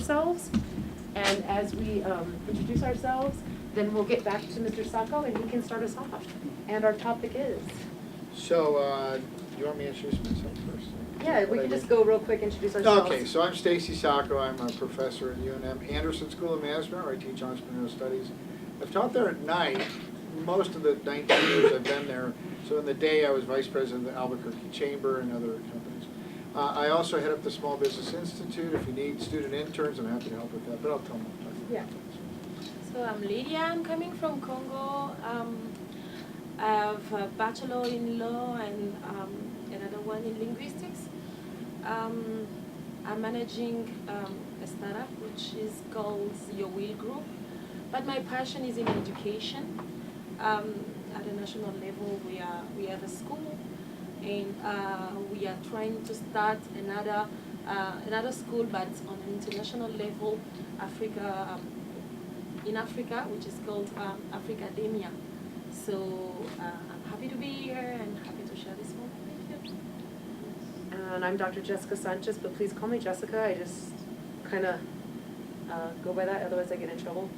ourselves. And as we introduce ourselves, then we'll get back to Mr. Sacco and he can start us off. And our topic is? So, do you want me to introduce myself first? Yeah, we can just go real quick, introduce ourselves. Okay, so I'm Stacy Sacco. I'm a professor at UNM Anderson School of Management, where I teach entrepreneurial studies. I've taught there at night most of the 19 years I've been there. So in the day, I was vice president of the Albuquerque Chamber and other companies. I also head up the Small Business Institute. If you need student interns, I'm happy to help with that, but I'll tell them. Yeah. So I'm Lydia, I'm coming from Congo. I have a bachelor in law and another one in linguistics. I'm managing a startup which is called Your Will Group, but my passion is in education. At a national level, we have a school, and we are trying to start another school, but on an international level, in Africa, which is called Africademia. So I'm happy to be here and happy to share this moment with you. And I'm Dr. Jessica Sanchez, but please call me Jessica. I just kind of go by that, otherwise I get in trouble.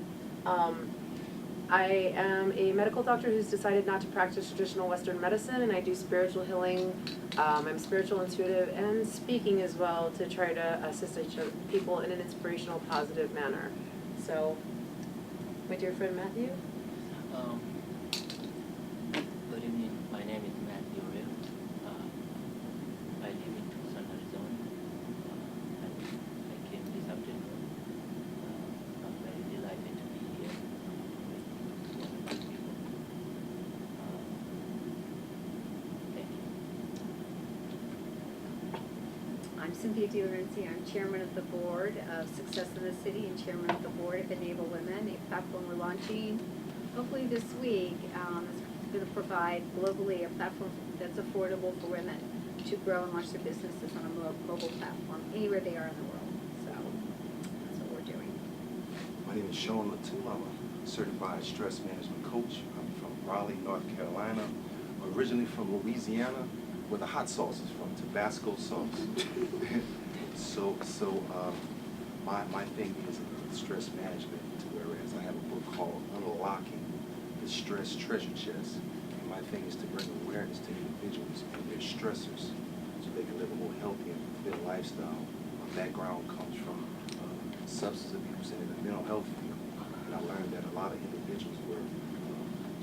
I am a medical doctor who's decided not to practice traditional Western medicine, and I do spiritual healing. I'm spiritual intuitive and speaking as well to try to assist people in an inspirational, positive manner. So, my dear friend Matthew. Good evening. My name is Matthew Real. I live in Tucson, Arizona. And I came this afternoon. I'm very delighted to be here with wonderful people. Thank you. I'm Cynthia DiLorenzi. I'm chairman of the board of Success in the City and chairman of the board of Enable Women, a platform we're launching hopefully this week. It's going to provide globally a platform that's affordable for women to grow and launch their businesses on a mobile platform anywhere they are in the world. So that's what we're doing. My name is Sean Latou. I'm a certified stress management coach. I'm from Raleigh, North Carolina. Originally from Louisiana, where the hot sauce is from, Tabasco sauce. My thing is stress management, whereas I have a book called Unlocking the Stress Treasure Chest. And my thing is to bring awareness to individuals and their stressors so they can live a more healthy and fulfilled lifestyle. My background comes from substance abuse and in the mental health field. And I learned that a lot of individuals were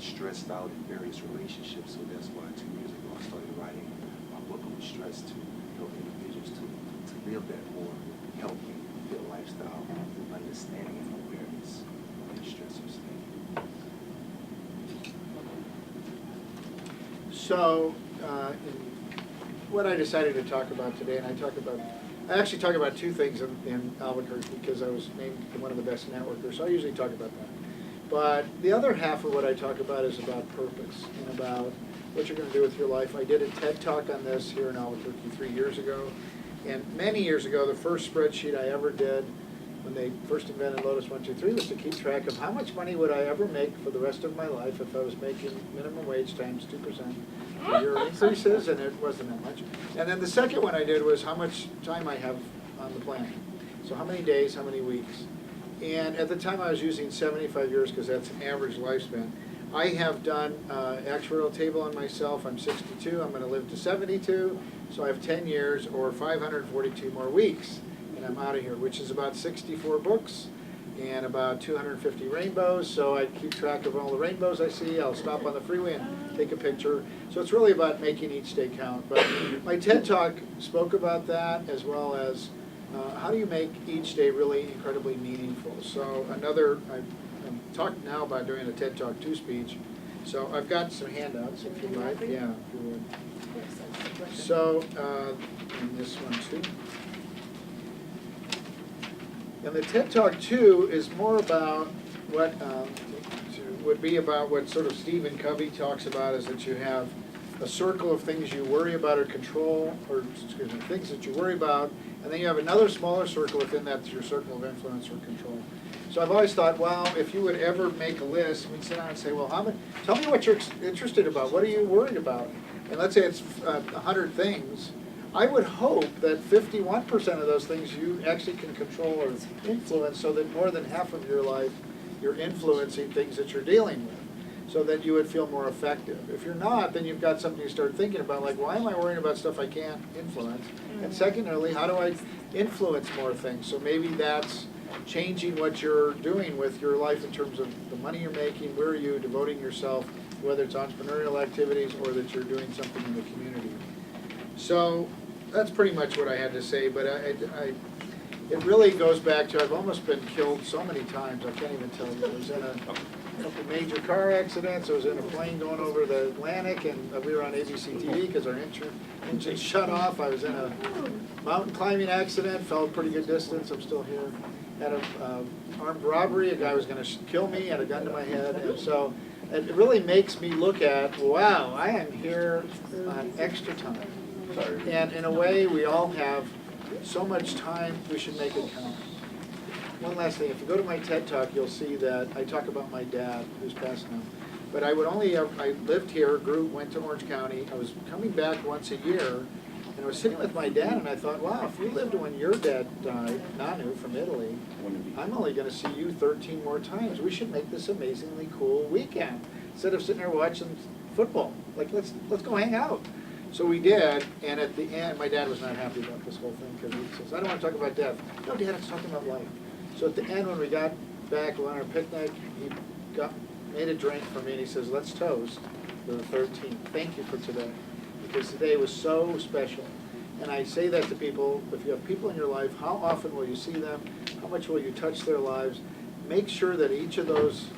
stressed out in various relationships. So that's why 2 years ago I started writing my book on stress to help individuals to live that more healthy and fulfilled lifestyle through understanding and awareness of their stressors. So, what I decided to talk about today, and I actually talk about two things in Albuquerque because I was named one of the best networkers, so I usually talk about that. But the other half of what I talk about is about purpose and about what you're going to do with your life. I did a TED Talk on this here in Albuquerque 3 years ago. And many years ago, the first spreadsheet I ever did when they first invented Lotus 1-2-3 was to keep track of how much money would I ever make for the rest of my life if I was making minimum wage times 2% a year increases, and it wasn't that much. And then the second one I did was how much time I have on the planet. So how many days, how many weeks. And at the time I was using 75 years because that's an average lifespan. I have done actuarial table on myself. I'm 62. I'm going to live to 72. So I have 10 years or 542 more weeks. And I'm out of here, which is about 64 books and about 250 rainbows. So I keep track of all the rainbows I see. I'll stop on the freeway and take a picture. So it's really about making each day count. But my TED Talk spoke about that, as well as how do you make each day really incredibly meaningful. So I'm talking now about doing a TED Talk 2 speech. So I've got some handouts if you like. Yeah, if you would. So, and this one too. And the TED Talk 2 is more about what would be about what sort of Stephen Covey talks about, is that you have a circle of things you worry about or control, or excuse me, things that you worry about, and then you have another smaller circle within that's your circle of influence or control. So I've always thought, well, if you would ever make a list, we'd sit down and say, well, tell me what you're interested about. What are you worried about? And let's say it's 100 things. I would hope that 51% of those things you actually can control or influence, so that more than half of your life, you're influencing things that you're dealing with, so that you would feel more effective. If you're not, then you've got something to start thinking about, like, why am I worrying about stuff I can't influence? And secondarily, how do I influence more things? So maybe that's changing what you're doing with your life in terms of the money you're making, where are you devoting yourself, whether it's entrepreneurial activities or that you're doing something in the community. So that's pretty much what I had to say, but it really goes back to, I've almost been killed so many times, I can't even tell you. I was in a couple major car accidents, I was in a plane going over the Atlantic, and we were on ABC TV because our engine shut off. I was in a mountain climbing accident, fell a pretty good distance, I'm still here. Had a armed robbery, a guy was gonna kill me, had a gun to my head, and so it really makes me look at, wow, I am here on extra time. And in a way, we all have so much time, we should make it count. One last thing, if you go to my TED Talk, you'll see that I talk about my dad, who's passed now. But I lived here, went to Orange County, I was coming back once a year, and I was sitting with my dad, and I thought, wow, if you lived when your dad died, Nanu from Italy, I'm only gonna see you 13 more times. We should make this amazingly cool weekend. Instead of sitting there watching football, like, let's go hang out. So we did, and at the end, my dad was not happy about this whole thing, because he says, I don't want to talk about death. No, Dad, it's talking about life. So at the end, when we got back, we went on our picnic, he made a drink for me, and he says, let's toast to the 13th. Thank you for today, because today was so special. And I say that to people, if you have people in your life, how often will you see them? How much will you touch their lives? Make sure that each of those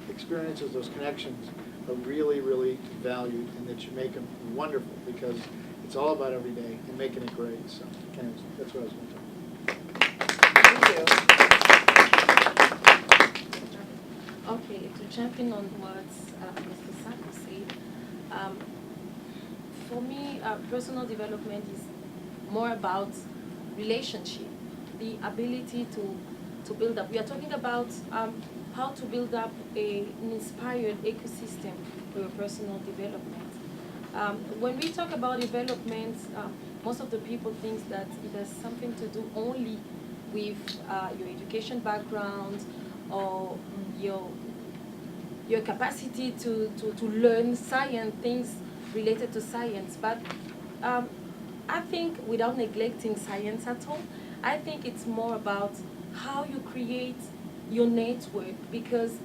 experiences, those connections, are really, really valued, and that you make them wonderful, because it's all about every day and making it great. So, anyways, that's what I was going to talk about. Okay, to jump in on what Mr. Sacco said, for me, personal development is more about relationship, the ability to build up. We are talking about how to build up an inspired ecosystem for your personal development. When we talk about development, most of the people think that it has something to do only with your education background or your capacity to learn science, things related to science. But I think, without neglecting science at all, I think it's more about how you create your network, because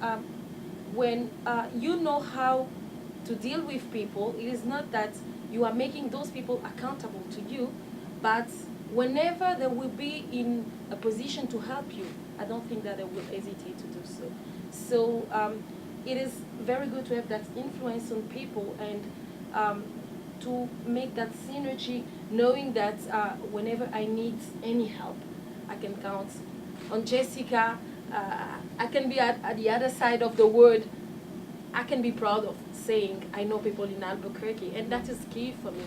when you know how to deal with people, it is not that you are making those people accountable to you, but whenever they will be in a position to help you, I don't think that they will hesitate to do so. So it is very good to have that influence on people, and to make that synergy, knowing that whenever I need any help, I can count on Jessica. I can be at the other side of the world. I can be proud of saying I know people in Albuquerque, and that is key for me.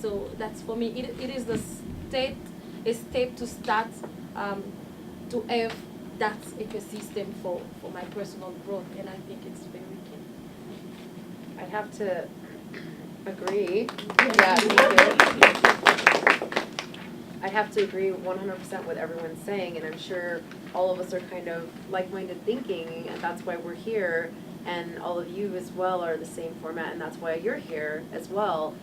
So that's, for me, it is a step to start to have that ecosystem for my personal growth, and I think it's very key. I'd have to agree. Yeah, me too. I'd have to agree 100% with everyone's saying, and I'm sure all of us are kind of like-minded thinking, and that's why we're here, and all of you as well are the same format, and that's why you're here as well.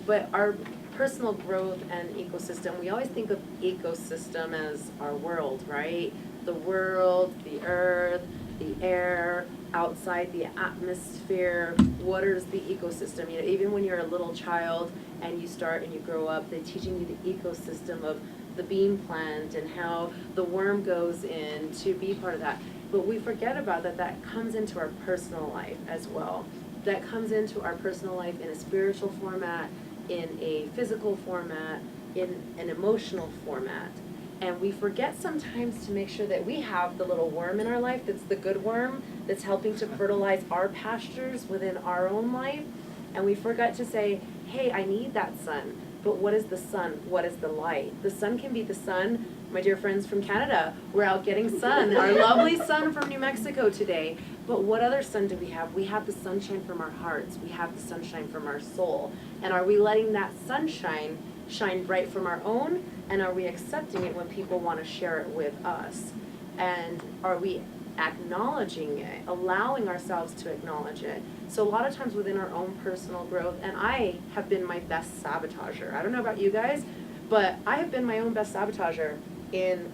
But our personal growth and ecosystem, we always think of ecosystem as our world, right? The world, the earth, the air, outside the atmosphere. What is the ecosystem? You know, even when you're a little child and you start and you grow up, they're teaching you the ecosystem of the bean plant and how the worm goes in to be part of that. But we forget about that comes into our personal life as well. That comes into our personal life in a spiritual format, in a physical format, in an emotional format. And we forget sometimes to make sure that we have the little worm in our life that's the good worm, that's helping to fertilize our pastures within our own life. And we forgot to say, hey, I need that sun. But what is the sun? What is the light? The sun can be the sun. My dear friends from Canada, we're out getting sun. Our lovely sun from New Mexico today. But what other sun do we have? We have the sunshine from our hearts. We have the sunshine from our soul. And are we letting that sunshine shine bright from our own, and are we accepting it when people want to share it with us? And are we acknowledging it, allowing ourselves to acknowledge it? So a lot of times within our own personal growth, and I have been my best sabotager. I don't know about you guys, but I have been my own best sabotager in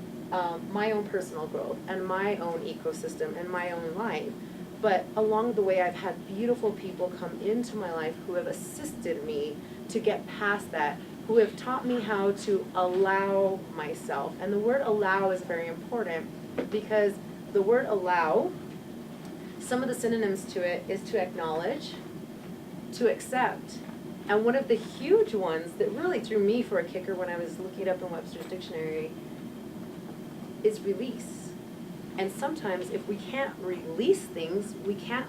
my own personal growth and my own ecosystem and my own life. But along the way, I've had beautiful people come into my life who have assisted me to get past that, who have taught me how to allow myself. And the word allow is very important because the word allow, some of the synonyms to it is to acknowledge, to accept, and one of the huge ones that really threw me for a kicker when I was looking it up in Webster's dictionary is release. And sometimes if we can't release things, we can't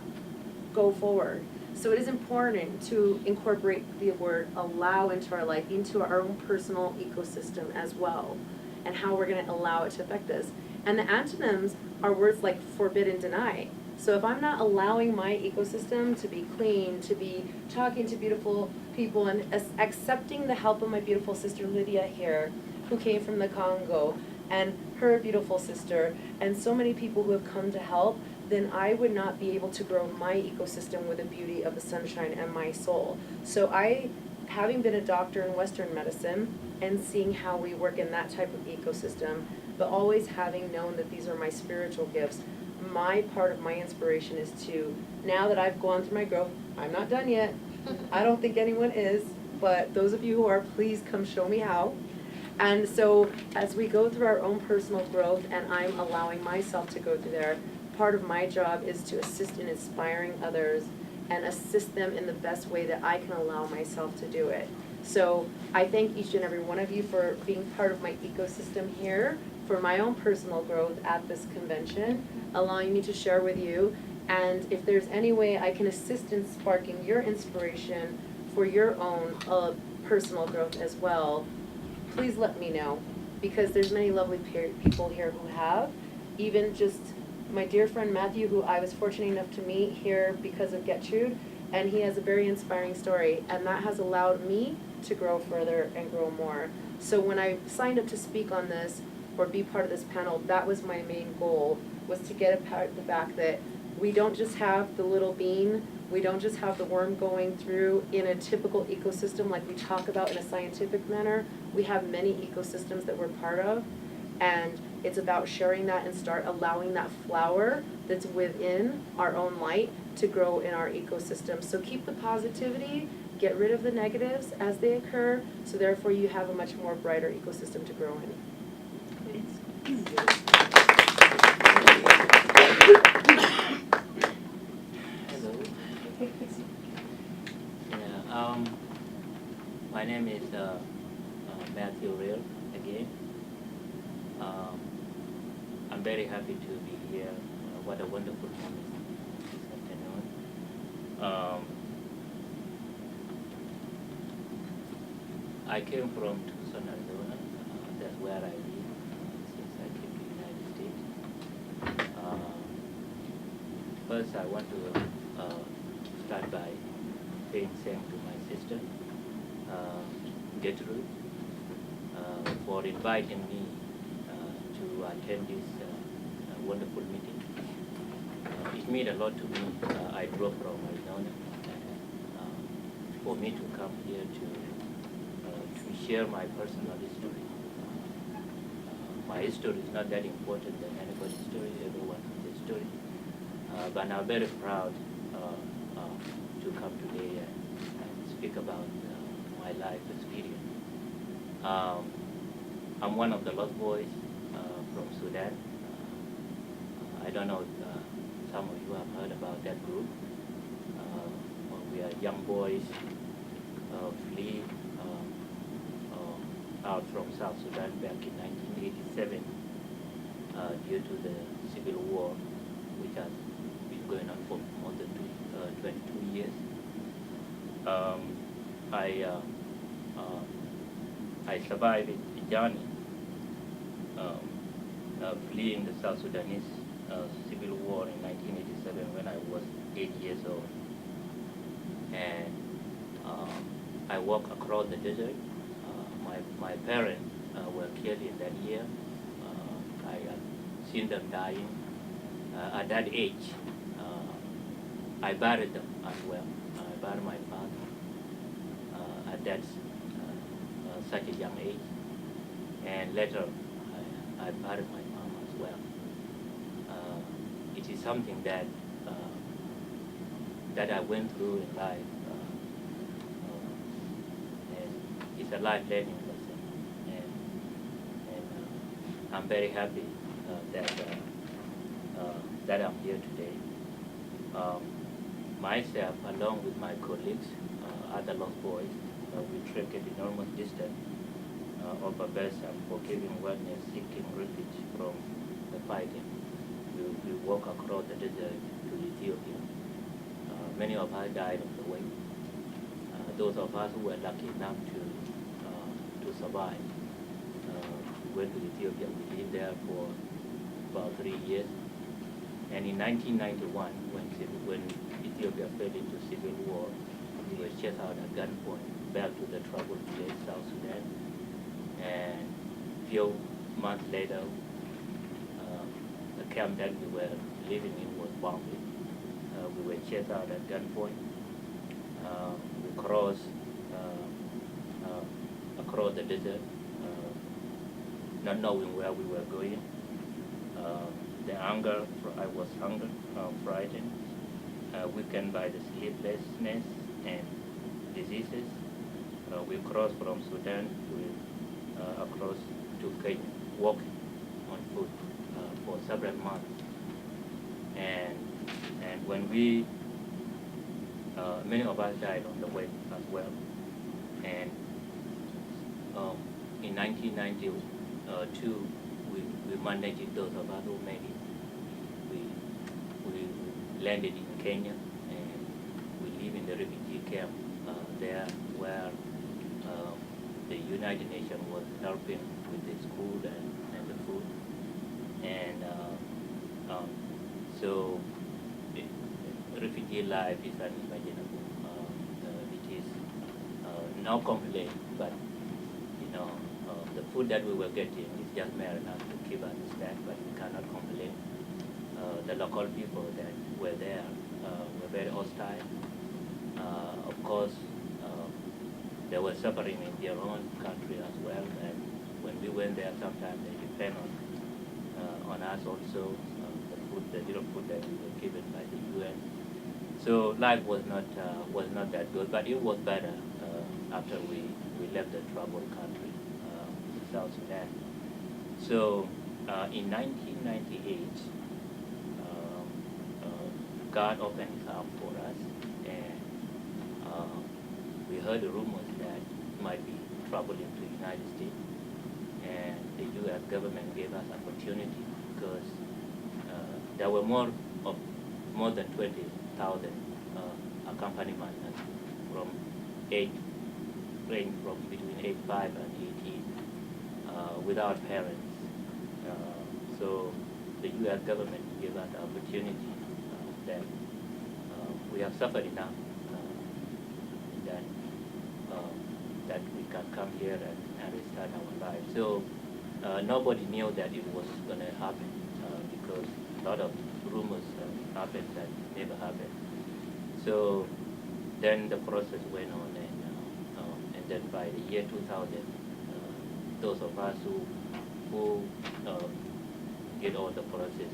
go forward. So it is important to incorporate the word allow into our life, into our own personal ecosystem as well, and how we're going to allow it to affect us. And the antonyms are words like forbid and deny. So if I'm not allowing my ecosystem to be clean, to be talking to beautiful people and accepting the help of my beautiful sister Lydia here, who came from the Congo, and her beautiful sister, and so many people who have come to help, then I would not be able to grow my ecosystem with the beauty of the sunshine and my soul. So I, having been a doctor in Western medicine and seeing how we work in that type of ecosystem, but always having known that these are my spiritual gifts, my part of my inspiration is to, now that I've gone through my growth, I'm not done yet, I don't think anyone is, but those of you who are, please come show me how. And so as we go through our own personal growth, and I'm allowing myself to go through there, part of my job is to assist in inspiring others and assist them in the best way that I can allow myself to do it. So I thank each and every one of you for being part of my ecosystem here, for my own personal growth at this convention, allowing me to share with you. And if there's any way I can assist in sparking your inspiration for your own personal growth as well, please let me know, because there's many lovely people here who have. Even just my dear friend Matthew, who I was fortunate enough to meet here because of Getrude, and he has a very inspiring story, and that has allowed me to grow further and grow more. So when I signed up to speak on this or be part of this panel, that was my main goal, was to get the fact that we don't just have the little bean, we don't just have the worm going through in a typical ecosystem like we talk about in a scientific manner. We have many ecosystems that we're part of, and it's about sharing that and start allowing that flower that's within our own light to grow in our ecosystem. So keep the positivity, get rid of the negatives as they occur, so therefore you have a much more brighter ecosystem to grow in. Hello. Yeah, my name is Matthew Real again. I'm very happy to be here. What a wonderful moment this afternoon. I came from Tucson, Arizona. That's where I live since I came to the United States. First, I want to start by paying thanks to my sister, Gertrude, for inviting me to attend this wonderful meeting. It meant a lot to me. I drove from Arizona, and for me to come here to share my personal history. My history is not that important than anybody's story. Everyone has a story. But I'm very proud to come today and speak about my life experience. I'm one of the lost boys from Sudan. I don't know if some of you have heard about that group. We are young boys flee out from South Sudan back in 1987 due to the civil war, which has been going on for more than 22 years. I survived the journey, fleeing the South Sudanese civil war in 1987 when I was 8 years old. And I walked across the desert my parents were killed in that year. I have seen them dying. At that age, I buried them as well. I buried my father at that such a young age, and later I buried my mom as well. It is something that that I went through in life, and it's a life learning lesson. And I'm very happy that I'm here today. Myself, along with my colleagues, other lost boys, we trekked enormous distance over Bessam for giving wellness seeking refuge from the fighting. We walk across the desert to Ethiopia. Many of us died on the way. Those of us who were lucky enough to survive, we went to Ethiopia. We lived there for about 3 years. And in 1991, when Ethiopia fell into civil war, we were chased out at gunpoint back to the troubled place, South Sudan. And a few months later, the camp that we were living in was bombed. We were chased out at gunpoint. We crossed across the desert, not knowing where we were going. The anger, I was hungry, frightened, weakened by the sleeplessness and diseases. We crossed from Sudan across to Kenya, walking on foot for several months. And when we, many of us died on the way as well. And in 1992, we managed, those of us who made it. We landed in Kenya, and we live in the refugee camp there, where the United Nations was helping with the school and the food. And so refugee life is unimaginable. It is no complaint, but the food that we were getting is just mere enough to keep us snack, but we cannot complain. The local people that were there were very hostile. Of course, they were suffering in their own country as well, and when we went there, sometimes they depend on us also, the little food that we were given by the UN. So life was not that good, but it was better after we left the troubled country, South Sudan. So in 1998, God opened his arms for us, and we heard the rumors that it might be trouble into the United States, and the U.S. government gave us opportunity because there were more than 20,000 accompaniment from range from between 8, 5 and 18 without parents. So the U.S. government gave us the opportunity that we have suffered enough that we can come here and restart our lives. So nobody knew that it was going to happen because a lot of rumors happened that never happened. So then the process went on, and then by the year 2000, those of us who did all the process,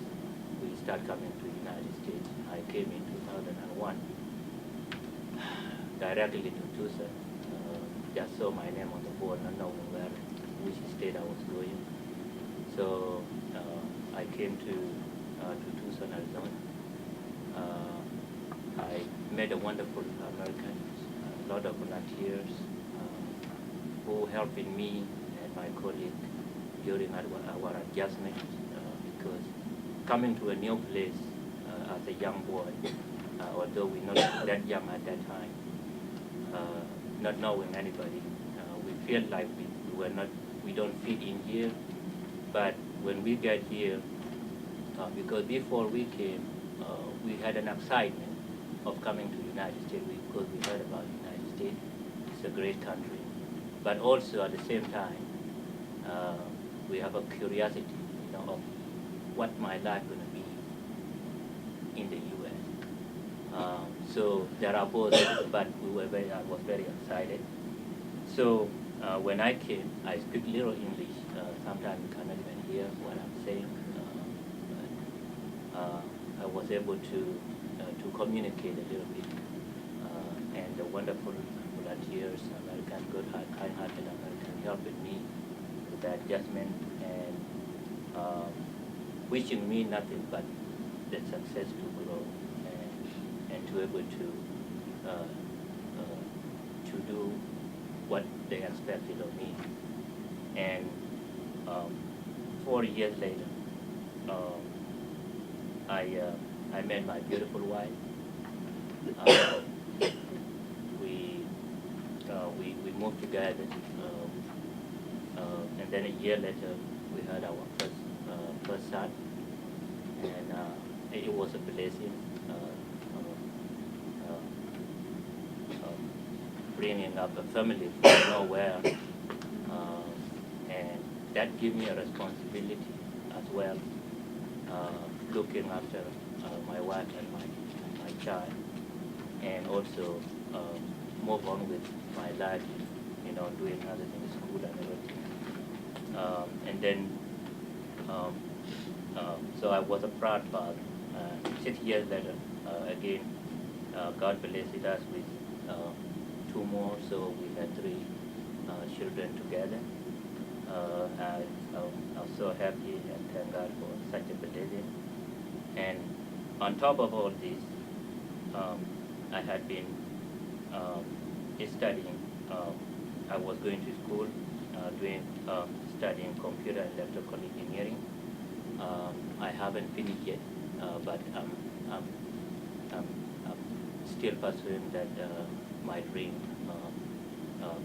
we start coming to the United States. I came in 2001 directly to Tucson. Just saw my name on the board, not knowing which state I was going. So I came to Tucson, Arizona. I met a wonderful Americans, a lot of volunteers who helped me and my colleague during our adjustment, because coming to a new place as a young boy, although we're not that young at that time, not knowing anybody, we feel like we don't fit in here. But when we get here, because before we came, we had an excitement of coming to the United States because we heard about the United States. It's a great country. but also at the same time, we have a curiosity, of what my life going to be in the U.S. So there are both, but I was very excited. So when I came, I speak little English. Sometimes you cannot even hear what I'm saying. I was able to communicate a little bit, and the wonderful volunteers, American, kind-hearted American, helped me with the adjustment and wishing me nothing but the success to grow and to able to do what they expected of me. And 4 years later, I met my beautiful wife. We moved together, and then a year later we had our first son, and it was a blessing. Bringing up a family from nowhere, and that gave me a responsibility as well, looking after my wife and my child, and also move on with my life, doing other things, school and everything. And then, so I was a proud father. 6 years later, again, God blessed us with 2 more, so we had 3 children together. I'm so happy and thank God for such a blessing. And on top of all this, I had been studying. I was going to school, studying computer and electrical engineering. I haven't finished yet, but I'm still pursuing that my dream.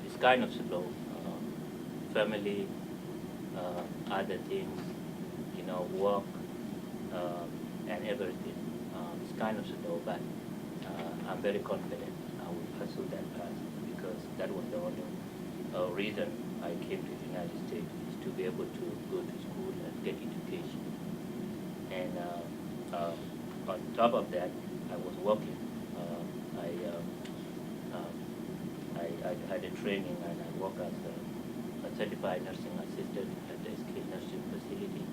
It's kind of slow. Family, other things, work, and everything. It's kind of slow, but I'm very confident I will pursue that path, because that was the only reason I came to the United States, is to be able to go to school and get education. And on top of that, I was working. I had a training, and I work as a certified nursing assistant at the skilled nursing facility,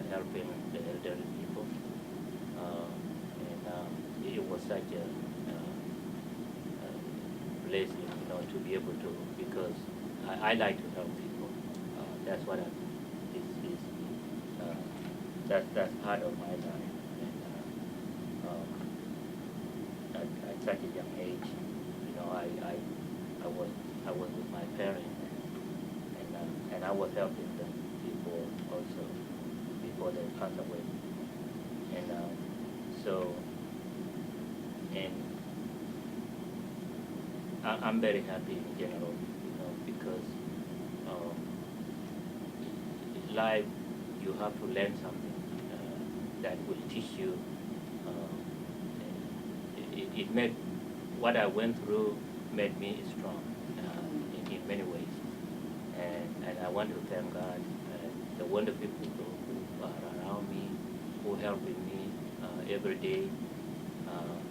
helping the elderly people. And it was such a blessing, to be able to, because I like to help people. That's what that's part of my life. And at such a young age, I was with my parents, and I was helping them before they passed away. And I'm very happy in general, because life, you have to learn something that will teach you. It made what I went through made me strong in many ways, and I want to thank God, the wonderful people who are around me, who helping me every day,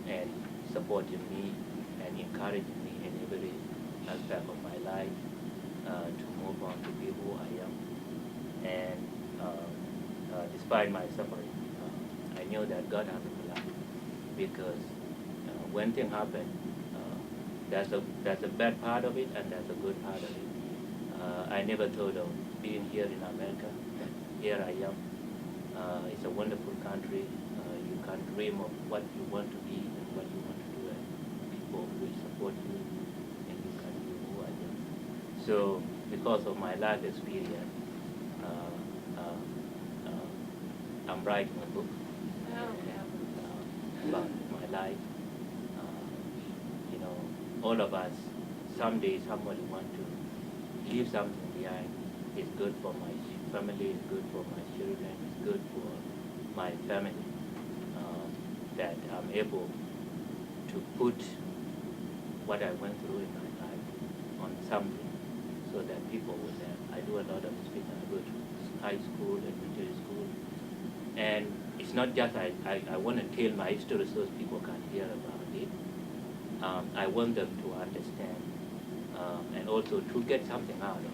and supporting me and encouraging me in every aspect of my life to move on to be who I am. And despite my suffering, I knew that God has a plan, because when things happen, there's a bad part of it and there's a good part of it. I never thought of being here in America, but here I am. It's a wonderful country. You can dream of what you want to be and what you want to do, and people will support you, and you can be who I am. So because of my life experience, I'm writing a book about my life. All of us, someday somebody want to leave something behind. It's good for my family, it's good for my children, it's good for my family, that I'm able to put what I went through in my life on something so that people would learn. I do a lot of speaking. I go to high school, elementary school, and it's not just I want to tell my story so people can hear about it. I want them to understand and also to get something out of it.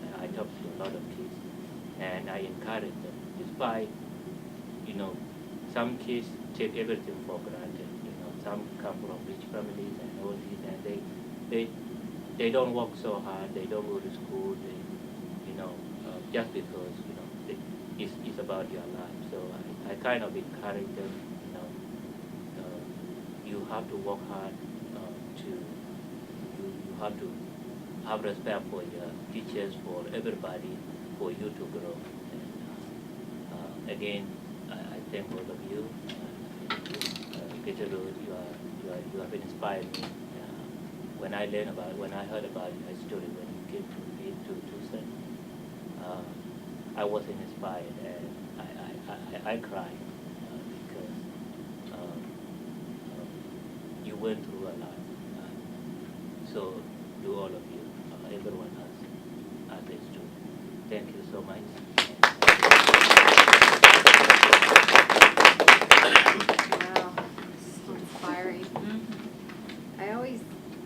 You know, I talk to a lot of kids, and I encourage them. Despite, you know, some kids take everything for granted. You know, some come from rich families and all this, and they don't work so hard. They don't go to school. They, you know, just because it's about your life. So I kind of encourage them. You know, you have to work hard. You have to have respect for your teachers, for everybody, for you to grow. And, again, I thank all of you. Getaro, you have inspired me. When I heard about your story when you came to Tucson, I was inspired and I cried because you went through a lot. So do all of you, everyone as they do. Thank you so much. Wow, so inspiring.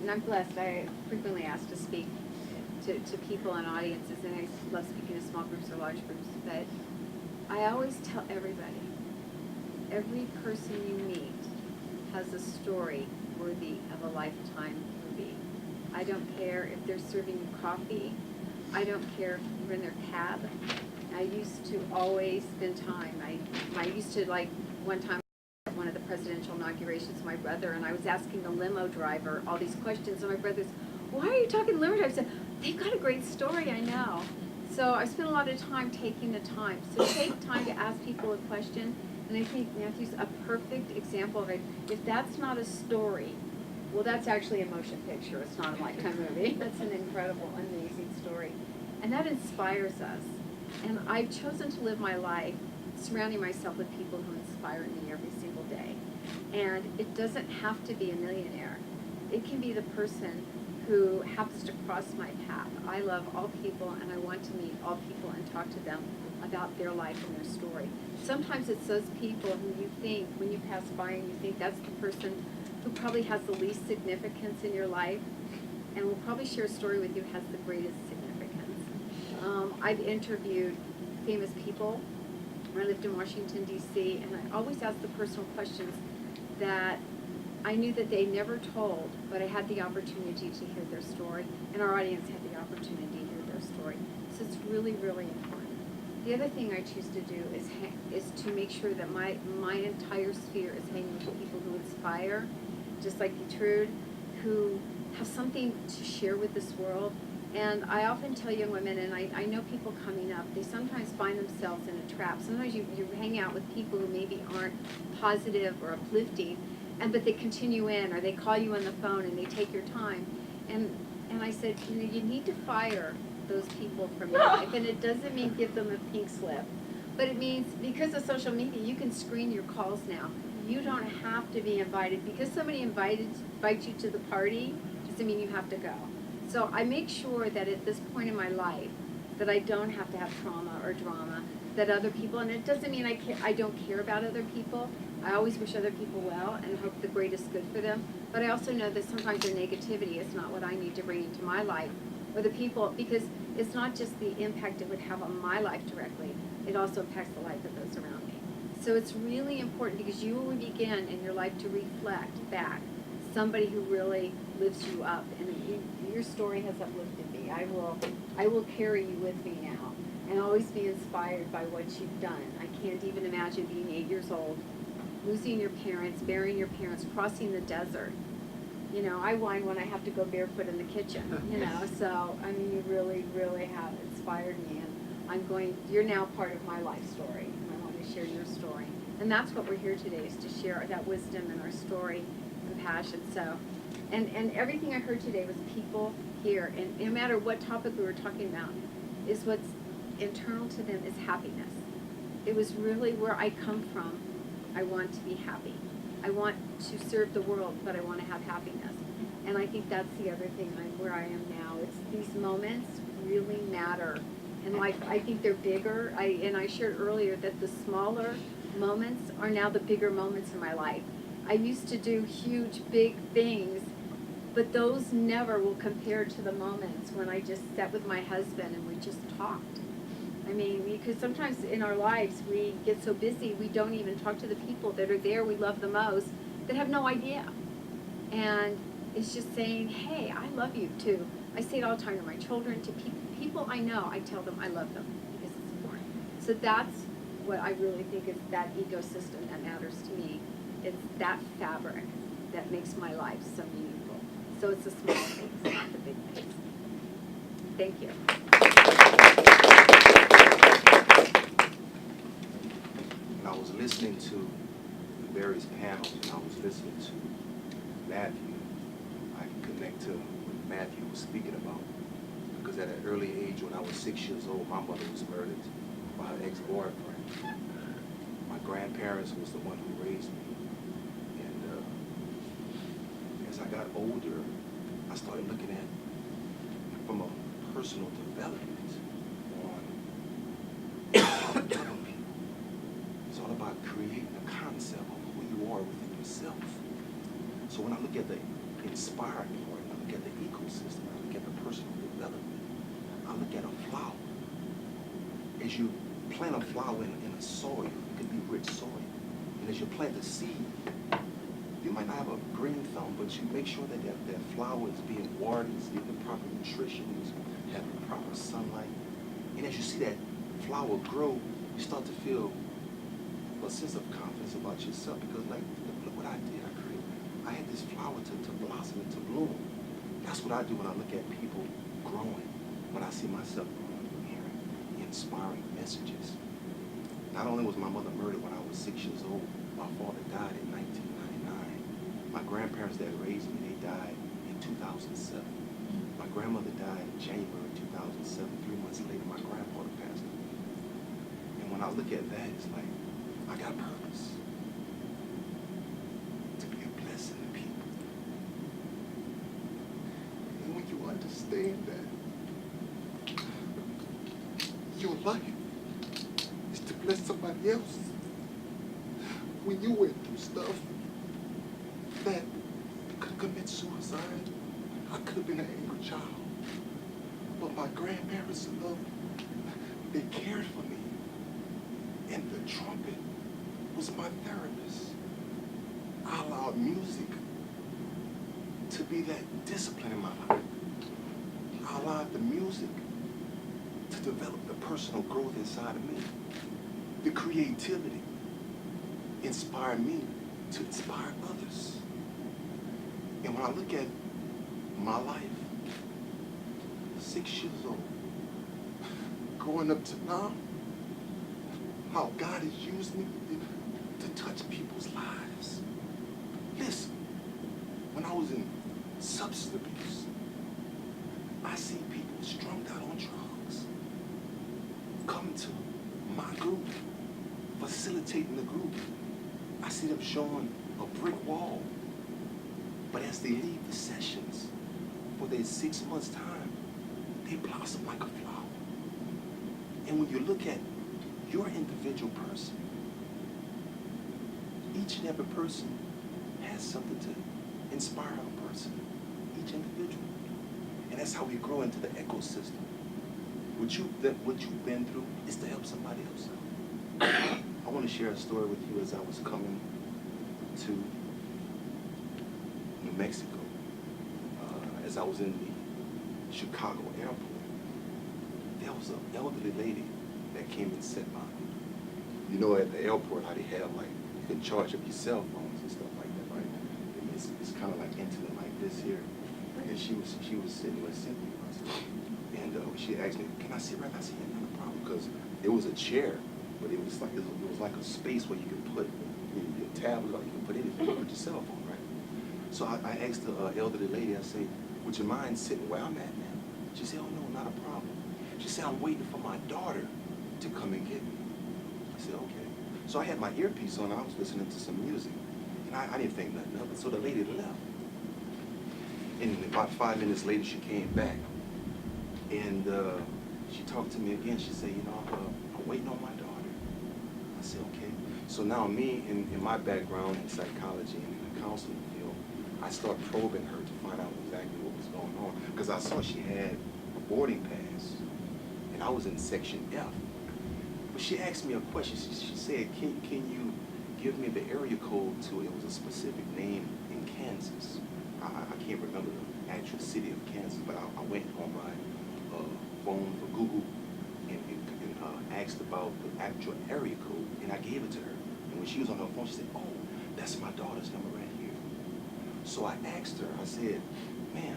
And I'm blessed, I frequently ask to speak to people in audiences, and I love speaking to small groups or large groups, but I always tell everybody, every person you meet has a story worthy of a lifetime movie. I don't care if they're serving you coffee, I don't care if you're in their cab. I used to always spend time, I used to, like, one time at one of the presidential inaugurations, my brother, and I was asking the limo driver all these questions, and my brother's, why are you talking to limo driver? I said, they've got a great story, I know. So I spent a lot of time taking the time. So take time to ask people a question, and I think Matthew's a perfect example of it. If that's not a story, well, that's actually a motion picture. It's not a Lifetime movie. That's an incredible, amazing story. And that inspires us. And I've chosen to live my life surrounding myself with people who inspire me every single day. And it doesn't have to be a millionaire. It can be the person who happens to cross my path. I love all people, and I want to meet all people and talk to them about their life and their story. Sometimes it's those people who you think, when you pass by and you think that's the person who probably has the least significance in your life and will probably share a story with you has the greatest significance. I've interviewed famous people when I lived in Washington, D.C., and I always asked the personal questions that I knew that they never told, but I had the opportunity to hear their story, and our audience had the opportunity to hear their story. So it's really, really important. The other thing I choose to do is to make sure that my entire sphere is hanging with people who inspire, just like Gertrude, who have something to share with this world. And I often tell young women, and I know people coming up, they sometimes find themselves in a trap. Sometimes you hang out with people who maybe aren't positive or uplifting, but they continue in, or they call you on the phone and they take your time. And I said, you need to fire those people from your life. And it doesn't mean give them a pink slip, but it means because of social media, you can screen your calls now. You don't have to be invited. Because somebody invites you to the party, doesn't mean you have to go. So I make sure that at this point in my life, that I don't have to have trauma or drama, that other people, and it doesn't mean I don't care about other people. I always wish other people well and hope the greatest good for them. But I also know that sometimes their negativity is not what I need to bring into my life or the people, because it's not just the impact it would have on my life directly, it also impacts the life of those around me. So it's really important because you will begin in your life to reflect back somebody who really lifts you up, and your story has uplifted me. I will carry you with me now and always be inspired by what you've done. I can't even imagine being 8 years old, losing your parents, burying your parents, crossing the desert. You know, I whine when I have to go barefoot in the kitchen, you know, so, I mean, you really, really have inspired me, and you're now part of my life story, and I want to share your story. And that's what we're here today, is to share that wisdom and our story and passion. So, and everything I heard today was people here, and no matter what topic we were talking about, is what's internal to them is happiness. It was really where I come from. I want to be happy. I want to serve the world, but I want to have happiness. And I think that's the other thing where I am now. It's these moments really matter. And like, I think they're bigger. I shared earlier that the smaller moments are now the bigger moments in my life. I used to do huge, big things, but those never will compare to the moments when I just sat with my husband and we just talked. I mean, because sometimes in our lives we get so busy we don't even talk to the people that are there we love the most that have no idea. And it's just saying, hey, I love you too. I say it all the time to my children, to people I know, I tell them I love them because it's important. So that's what I really think is that ecosystem that matters to me. It's that fabric that makes my life so meaningful. So it's the small things, not the big things. Thank you. When I was listening to the various panels and I was listening to Matthew, I can connect to what Matthew was speaking about. Because at an early age, when I was 6 years old, my mother was murdered by her ex-boyfriend. My grandparents was the one who raised me. And as I got older, I started looking at, from a personal development on how to govern people. It's all about creating a concept of who you are within yourself. So when I look at the inspired part, I look at the ecosystem, I look at the personal development, I look at a flower. As you plant a flower in a soil, it could be rich soil. And as you plant a seed, you might not have a green thumb, but you make sure that that flower is being watered, it's getting the proper nutrition, it's having the proper sunlight. And as you see that flower grow, you start to feel a sense of confidence about yourself because, like, look what I did. I had this flower to blossom and to bloom. That's what I do when I look at people growing, when I see myself growing and hearing inspiring messages. Not only was my mother murdered when I was 6 years old, my father died in 1999. My grandparents that raised me, they died in 2007. My grandmother died in January 2007. 3 months later, my grandfather passed away. And when I look at that, it's like, I got a purpose. To be a blessing to people. And when you understand that, your life is to bless somebody else. When you went through stuff that could commit suicide, I could have been an angry child. But my grandparents loved me. They cared for me. And the trumpet was my therapist. I allowed music to be that discipline in my life. I allowed the music to develop the personal growth inside of me. The creativity inspired me to inspire others. And when I look at my life, 6 years old, growing up to now, how God has used me to touch people's lives. Listen, when I was in substance abuse, I see people strung out on drugs come to my group, facilitating the group. I see them showing a brick wall. But as they leave the sessions, for their 6 months' time, they blossom like a flower. And when you look at your individual person, each and every person has something to inspire a person, each individual. And that's how we grow into the ecosystem. What you've been through is to help somebody else out. I want to share a story with you as I was coming to New Mexico. As I was in the Chicago airport, there was an elderly lady that came and sat by me. You know, at the airport, how they have, like, you can charge up your cell phones and stuff like that, right? And it's kind of like intimate like this here. And she was sitting where Cynthia was. And she asked me, can I sit right? I said, yeah, not a problem. Because it was a chair, but it was like a space where you could put your tablet or you could put anything, put your cell phone, right? So I asked the elderly lady, I said, would you mind sitting where I'm at now? She said, oh no, not a problem. She said, I'm waiting for my daughter to come and get me. I said, okay. So I had my earpiece on, I was listening to some music. And I didn't think nothing of it, so the lady left. And about 5 minutes later, she came back. And she talked to me again. She said, you know, I'm waiting on my daughter. I said, okay. So now me, in my background in psychology and in the counseling field, I start probing her to find out exactly what was going on. Because I saw she had a boarding pass, and I was in section F. But she asked me a question. She said, can you give me the area code to, it was a specific name in Kansas. I can't remember the actual city of Kansas, but I went on my phone for Google and asked about the actual area code, and I gave it to her. And when she was on her phone, she said, oh, that's my daughter's number right here. So I asked her, I said, ma'am,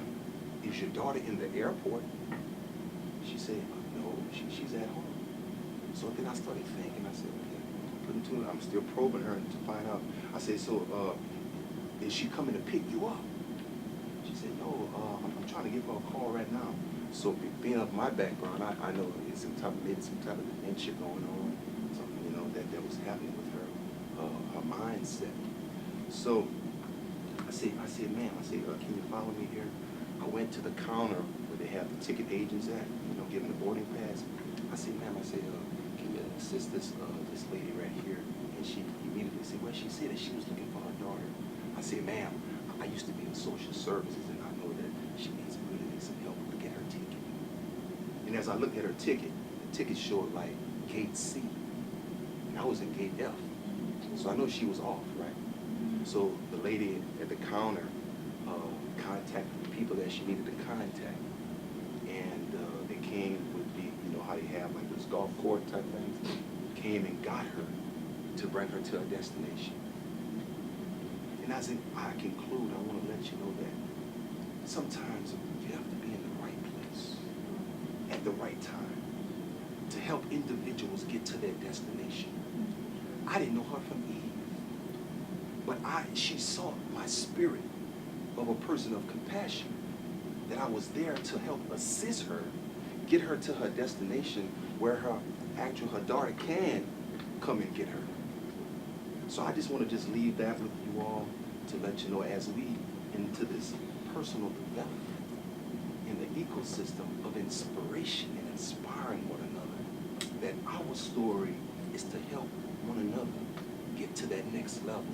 is your daughter in the airport? She said, no, she's at home. So then I started thinking, I said, okay, I'm still probing her to find out. I said, so is she coming to pick you up? She said, no, I'm trying to give her a call right now. So being of my background, I know it's maybe some type of dementia going on, something, you know, that was happening with her mindset. So I said, ma'am, can you follow me here? I went to the counter where they have the ticket agents at, you know, giving the boarding pass. I said, ma'am, can you assist this lady right here? And she immediately said, well, she said that she was looking for her daughter. I said, ma'am, I used to be in social services, and I know that she really needs some help to get her ticket. And as I looked at her ticket, the ticket showed like gate C, and I was in gate F. So I know she was off, right? So the lady at the counter contacted the people that she needed to contact, and they came with the, you know how they have like those golf court type things, came and got her to bring her to her destination. And as I conclude, I want to let you know that sometimes you have to be in the right place at the right time to help individuals get to their destination. I didn't know her from Eve, but she saw my spirit of a person of compassion, that I was there to help assist her, get her to her destination where her daughter can come and get her. So I just want to just leave that with you all to let you know, as we into this personal development in the ecosystem of inspiration and inspiring one another, that our story is to help one another get to that next level